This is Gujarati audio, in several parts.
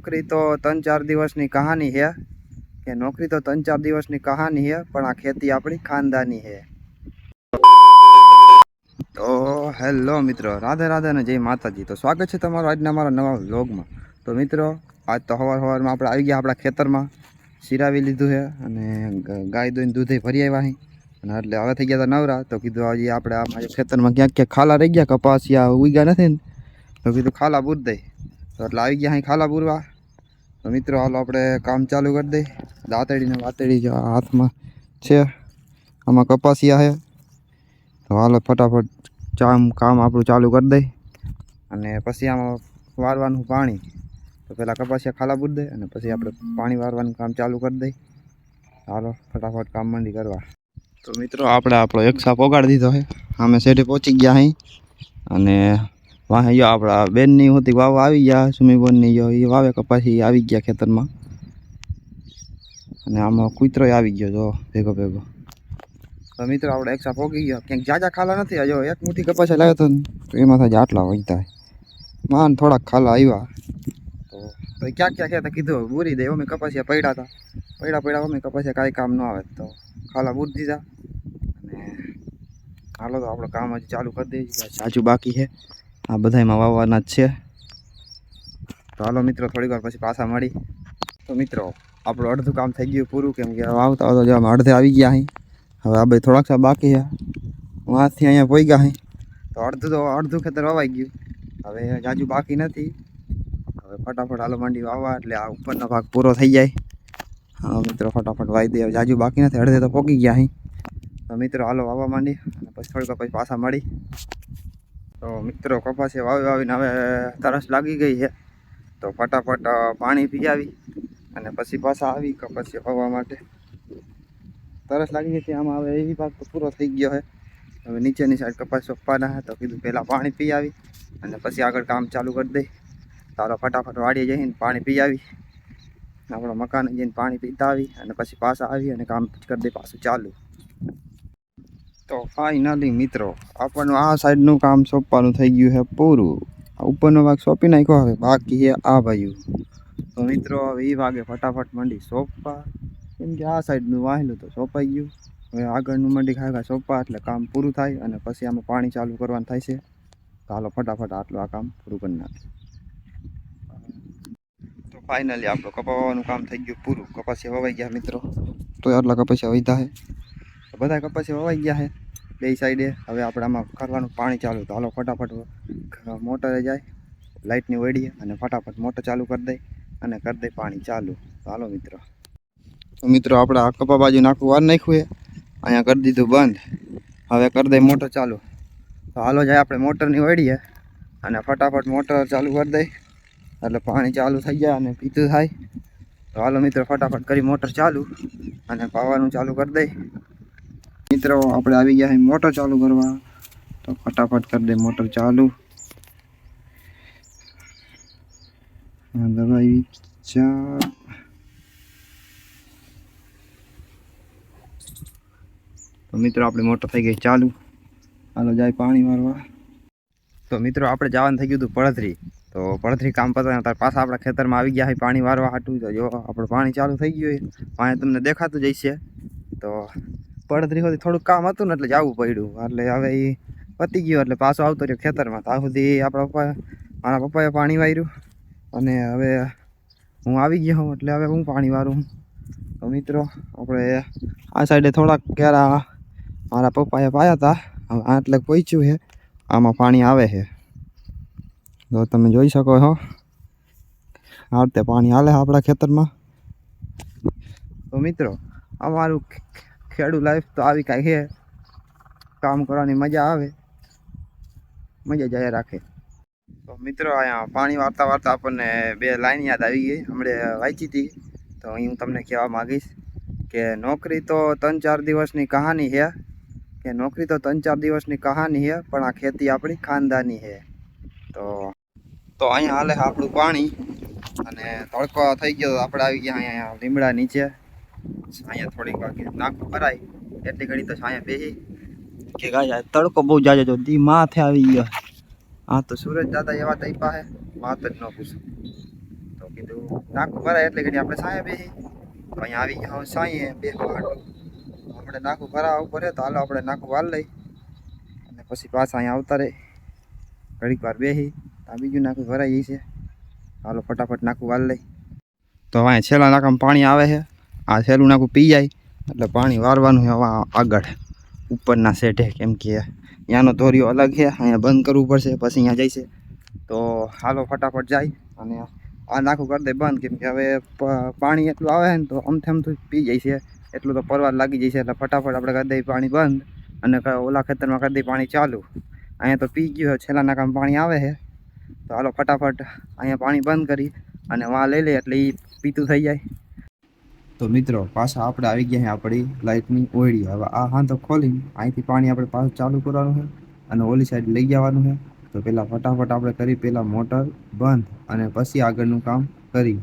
નોકરી તો 3-4 દિવસની કહાની છે કે નોકરી તો 3-4 દિવસની કહાની છે, પણ આ ખેતી આપણી ખાનદાની છે। તો હેલો મિત્રો, રાધે રાધે અને જય માતાજી। તો સ્વાગત છે તમારું આજના મારા નવા વ્લોગમાં। તો મિત્રો, આજ તો સવારમાં આપણે આવી ગયા આપણા ખેતરમાં, સિરાવી લીધું છે અને ગાય દોઈને દૂધે ભરી આવ્યા અહીં અને એટલે હવે થઈ ગયા હતા નવરા। તો કીધું હજી આપણે આ ખેતરમાં ક્યાંક ક્યાંક ખાલા રહી ગયા, કપાસિયા ઉગ્યા નથી ને, તો કીધું ખાલા પૂર દઈ। તો એટલે આવી ગયા અહીં ખાલા પૂરવા। તો મિત્રો હાલો આપણે કામ ચાલુ કરી દઈએ। દાંતડીને વાતડી જો હાથમાં છે, આમાં કપાસિયા છે। તો હાલો ફટાફટ કામ આપણું ચાલુ કરી દઈએ અને પછી આમાં વારવાનું પાણી। તો પહેલાં કપાસિયા ખાલા પૂર દે અને પછી આપણે પાણી વારવાનું કામ ચાલુ કરી દઈએ। હાલો ફટાફટ કામ માંડી કરવા। તો મિત્રો આપણે આપણો એક સાપ ઓગાડી દીધો છે, અમે શેઠે પહોંચી ગયા અહીં અને વાહ યો આપણા બેનની હોતી વાવવા આવી ગયા, સુમીબોનની જો એ વાવે કપાસી આવી ગયા ખેતરમાં અને આમાં કૂતરો આવી ગયો જો ભેગો ભેગો। તો મિત્રો આપણે એક સાપ ઓગી ગયો, ક્યાંક જાજા ખાલા નથી, જો એક મુઠ્ઠી કપાસ લાવ્યો હતો તો એમાં થાય આટલા વહીતા માન થોડાક ખાલા આવ્યા। તો ક્યાં ક્યાં કહેતા કીધું બૂરી દે, અમે કપાસિયા પડ્યા હતા, પડ્યા અમે કપાસિયા કાંઈ કામ ન આવે તો ખાલા બૂરી દીધા અને હાલો તો આપણે કામ હજી ચાલુ કરી દઈએ। સાચું બાકી છે, આ બધામાં વાવવાના જ છે। તો હાલો મિત્રો થોડીક વાર પછી પાછા મળી। તો મિત્રો આપણું અડધું કામ થઈ ગયું પૂરું, કેમ કે વાવતા આવતા જો અમે અડધે આવી ગયા અહીં, હવે આ ભાઈ થોડાક સા બાકી છે, વાંથી અહીંયા પોઈ ગયા અહીં। તો અડધું ખેતર વાવાઈ ગયું, હવે જાજુ બાકી નથી। હવે ફટાફટ હાલો માંડી વાવવા એટલે આ ઉપરનો ભાગ પૂરો થઈ જાય। હા મિત્રો ફટાફટ વાવી દે, હવે જાજુ બાકી નથી, અડધે તો પોગી ગયા અહીં। તો મિત્રો હાલો વાવવા માંડી અને પછી થોડીક પછી પાછા મળી। તો મિત્રો કપાસે વાવીને હવે તરસ લાગી ગઈ છે, તો ફટાફટ પાણી પી આવી અને પછી પાછા આવી કપાસિયા વાવવા માટે। તરસ લાગી ગઈ હતી આમાં, હવે એ ભાગ તો પૂરો થઈ ગયો છે, હવે નીચેની સાઈડ કપાસ સોંપવાના છે। તો કીધું પહેલાં પાણી પી આવી અને પછી આગળ કામ ચાલુ કરી દઈ। તારો ફટાફટ વાડીએ જઈને પાણી પી આવી, આપણો મકાન જઈને પાણી પીતા આવી અને પછી પાછા આવી અને કામ કરી દઈ પાછું ચાલુ। તો ફાઇનલી મિત્રો આપણનું આ સાઈડનું કામ સોંપવાનું થઈ ગયું છે પૂરું, ઉપરનો ભાગ સોંપી નાખ્યો, હવે બાકી છે આ ભાઈ। તો મિત્રો હવે એ ભાગે ફટાફટ મંડી સોંપવા, કેમ કે આ સાઈડનું વાહેલું તો સોંપાઈ ગયું, હવે આગળનું મંડી ખાગા સોંપવા એટલે કામ પૂરું થાય અને પછી આમાં પાણી ચાલુ કરવાનું થાય છે। તો હાલો ફટાફટ આટલું આ કામ પૂરું કરી નાખીએ। તો ફાઇનલી આપણું કપાવવાનું કામ થઈ ગયું પૂરું, કપાસિયા વવાઈ ગયા મિત્રો, તો આટલા કપાસિયા વધ્યા છે, તો બધા કપાસિયા વવાઈ ગયા છે બે સાઈડે। હવે આપણે આમાં કરવાનું પાણી ચાલુ, તો હાલો ફટાફટ મોટરે જાય, લાઇટની વળીએ અને ફટાફટ મોટર ચાલુ કરી દઈ અને કરી દઈ પાણી ચાલુ। તો હાલો મિત્રો, તો મિત્રો આપણે આ કપા બાજુ નાખવું વાર નાખ્યું છે, અહીંયા કરી દીધું બંધ, હવે કરી દઈ મોટર ચાલુ। તો હાલો જાય આપણે મોટરની વળીએ અને ફટાફટ મોટર ચાલુ કરી દઈ એટલે પાણી ચાલુ થઈ જાય અને પીતું થાય। તો હાલો મિત્રો ફટાફટ કરી મોટર ચાલુ અને પાવાનું ચાલુ કરી દઈ। મિત્રો આપણે આવી ગયા મોટર ચાલુ કરવા, તો ફટાફટ કરી દે મોટર ચાલુ। દબાવી તો મિત્રો આપણી મોટર થઈ ગઈ ચાલુ, હાલો જાય પાણી મારવા। તો મિત્રો આપણે જવાનું થઈ ગયું હતું પડધરી, તો પડધરી કામ પતાવ્યા ત્યારે પાછા આપણા ખેતરમાં આવી ગયા પાણી વારવા હાટું। તો જો આપણું પાણી ચાલુ થઈ ગયું, પાણી તમને દેખાતું જ હશે। તો પડધરી સુધી થોડુંક કામ હતું ને એટલે જવું પડ્યું, એટલે હવે એ પતી ગયું એટલે પાછો આવતો રહ્યો ખેતરમાં। ત્યાં સુધી મારા પપ્પાએ પાણી વાર્યું અને હવે હું આવી ગયો હું, એટલે હવે હું પાણી વારું। તો મિત્રો આપણે આ સાઈડે થોડાક ક્યારા મારા પપ્પાએ પાયા હતા, હવે આટલે પહોંચ્યું છે, આમાં પાણી આવે છે, તો તમે જોઈ શકો છો આ રીતે પાણી હાલે આપણા ખેતરમાં। તો મિત્રો અમારું ખેડૂત લાઈફ તો આવી કાંઈ છે, કામ કરવાની મજા આવે, મજા જાય રાખે। તો મિત્રો અહીંયા પાણી વારતા વારતા આપણને બે લાઈન યાદ આવી ગઈ, હમણાં વાંચી હતી, તો અહીં હું તમને કહેવા માગીશ કે નોકરી તો 3-4 દિવસની કહાની છે, કે નોકરી તો 3-4 દિવસની કહાની છે, પણ આ ખેતી આપણી ખાનદાની છે। તો અહીંયા હાલે આપણું પાણી અને તડકો થઈ ગયો, આપણે આવી ગયા અહીંયા લીમડા નીચે, અહીંયા થોડીક વાર નાખું ભરાય એટલી ઘડી તો અહીંયા બેસી કે ગાય તડકો બહુ જાજો જો દી માથે આવી ગયો। હા તો સૂરજ દાદા એવા તૈપા હે વાત જ ન પૂછો। તો કીધું નાખું ભરાય એટલે ઘડી આપણે સાંયે બેસી તો અહીંયા આવી ગયા સાંયે બે આપણે નાખું ભરાવા ઉપર તો હાલો આપણે નાખું વાલ લઈ અને પછી પાછા અહીંયા આવતા રહે ઘડીક વાર બેસી આ બીજું નાખું ભરાઈ છે હાલો ફટાફટ નાખું વાલ લઈ તો અહીંયા છેલ્લા નાકામાં પાણી આવે છે આ છેલ્લું નાખું પી જાય એટલે પાણી વારવાનું છે આગળ ઉપરના સેટે કેમ કે અહીંયાનો ધોરિયો અલગ છે અહીંયા બંધ કરવું પડશે પછી અહીંયા જાય છે તો હાલો ફટાફટ જાય અને આ નાખું કરી દે બંધ કેમ કે હવે પાણી એટલું આવે ને તો અમથેમથી પી જાય છે એટલું તો પરવાર લાગી જાય છે એટલે ફટાફટ આપણે કરી દઈએ પાણી બંધ અને ઓલા ખેતરમાં કરી દઈએ પાણી ચાલુ અહીંયા તો પી ગયું છેલ્લા નાકામાં પાણી આવે છે તો હાલો ફટાફટ અહીંયા પાણી બંધ કરી અને વાં લઈ લઈએ એટલે એ પીતું થઈ જાય તો મિત્રો પાછા આપણે આવી ગયા છે આપણી લાઇટની ઓયડી હવે આ હા તો ખોલી અહીંથી પાણી આપણે પાછું ચાલુ કરવાનું છે અને ઓલી સાઈડ લઈ જવાનું છે તો પહેલાં ફટાફટ આપણે કરી પહેલાં મોટર બંધ અને પછી આગળનું કામ કરી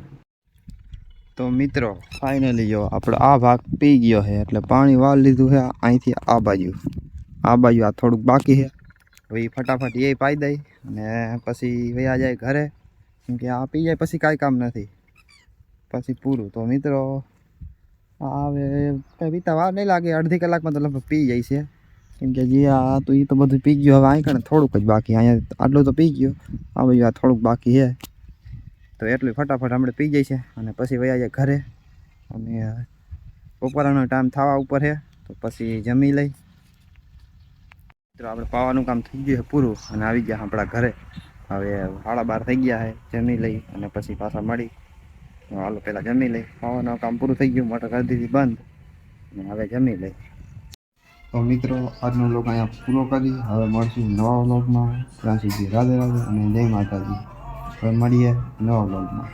તો મિત્રો ફાઇનલી જો આપણે આ ભાગ પી ગયો છે એટલે પાણી વાળ લીધું છે અહીંથી આ બાજુ આ થોડુંક બાકી છે હવે એ ફટાફટ એ પાઈ દઈ અને પછી વયા જાય ઘરે કેમ કે આ પી જાય પછી કાંઈ કામ નથી પછી પૂરું તો મિત્રો હવે કંઈ પીતા વાર નહીં લાગે અડધી કલાકમાં તો લગભગ પી જાય છે કેમ કે જે આ તો એ તો બધું પી ગયું હવે અહીં કણે થોડુંક જ બાકી અહીંયા આટલું તો પી ગયું આ બાજુ આ થોડુંક બાકી છે તો એટલું ફટાફટ આપણે પી જાય છે અને પછી વયા જાય ઘરે અને બપોરનો ટાઈમ થવા ઉપર છે તો પછી જમી લઈ તો આપણે પાવાનું કામ થઈ ગયું છે પૂરું અને આવી ગયા આપણા ઘરે હવે 12:30 થઈ ગયા છે જમી લઈ અને પછી પાછા મળી હાલો પહેલાં જમી લઈ ખાવાનું કામ પૂરું થઈ ગયું મોટર કરી દીધી બંધ અને હવે જમી લઈ તો મિત્રો આજનો વ્લોગ અહીંયા પૂરો કરી હવે મળશું નવા વ્લોગમાં ત્યાં સુધી રાધે રાધે અને જય માતાજી હવે મળીએ નવા વ્લોગમાં